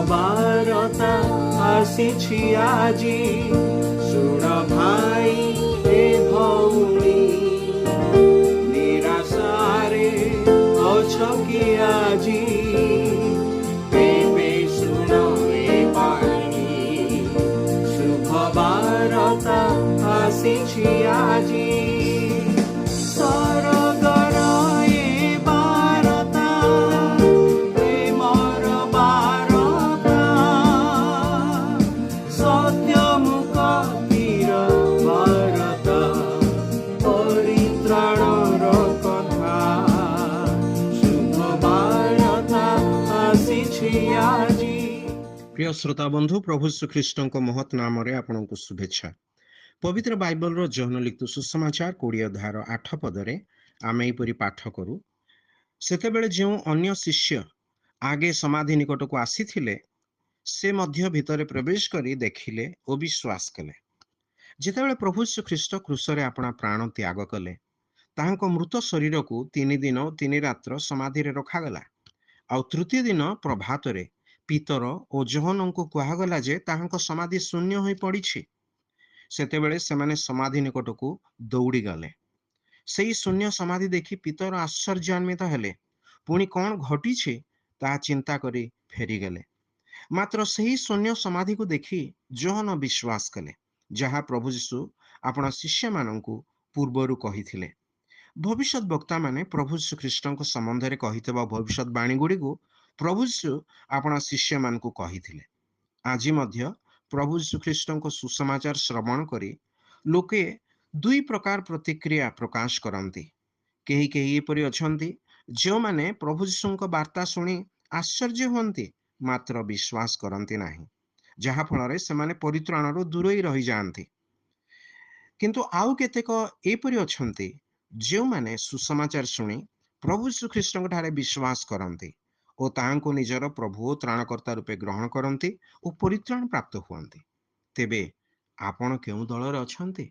ବାରତା ଆସିଛି ଆଜି। ଶୁଣ ଭାଇ ଏ ଭଉଣୀ, ନିରାଶାରେ ଅଛ କି ଆଜି? ଏବେ ଶୁଣ ଏ ବାଣୀ, ଶୁଭ ବାରତା ଆସିଛି ଆଜି। प्रिय श्रोता बंधु, प्रभु श्रीकृष्ण महत् नाम आपको शुभेच्छा। पवित्र बाइबल जहन लिखित सुसमाचार 20 अध्याय 8 पदरे आम यहपरी पाठ करूँ। सेतेबेले जो अन्य शिष्य आगे समाधि निकट को आसीथिले, से मध्य भितर प्रवेश करी देखिले और विश्वास कले। जेतेबेले प्रभु श्रीकृष्ण क्रूसरे अपना प्राण त्याग कले, ताहांको मृत शरीर को 3 दिन 3 रात्र समाधि रखागला। आउ तृतीय दिन प्रभातरे पीतर और जोहन को कहगला जे ताहांको समाधि शून्य हो पड़ी। सेतेबेले सेमाने समाधि निकट को दौड़ी गले। सेई शून्य समाधि देखी पीतर आश्चर्यान्वित हेले। पुणी कौन घटी ता चिंता करी फेरीगले। मात्र सही शून्य समाधि को देखी जोहन विश्वास कले, जहा प्रभु यीशु अपना शिष्य माननकु पूर्वरु कहिथिले। भविष्यत वक्ता माने प्रभु श्रीकृष्ण संबंध में कहितबा भविष्यत बाणी गुड़ी को प्रभु यीशु अपना शिष्य मान को कहिथिले। आज मध्य प्रभु श्रीकृष्ण को सुसमाचार श्रवण करी लोके दुई प्रकार प्रतिक्रिया प्रकाश करती। कहीं कहीं एपरी अछंती जो माने प्रभु यीशु वार्ता शुणी आश्चर्य हुंती, मात्र विश्वास करती नहीं, जहा फल से माने परित्राणर दूरे रही जाती। किंतु आउ केतेक एपरी अछंती जो माने सुसमाचार शुणी प्रभु श्रीकृष्ण ठारे विश्वास करती और ताहांको निजर प्रभु त्राणकर्ता रूपे ग्रहण करती और परित्राण प्राप्त हुअन्ति। तेबे आपण केउ दलर अछंती?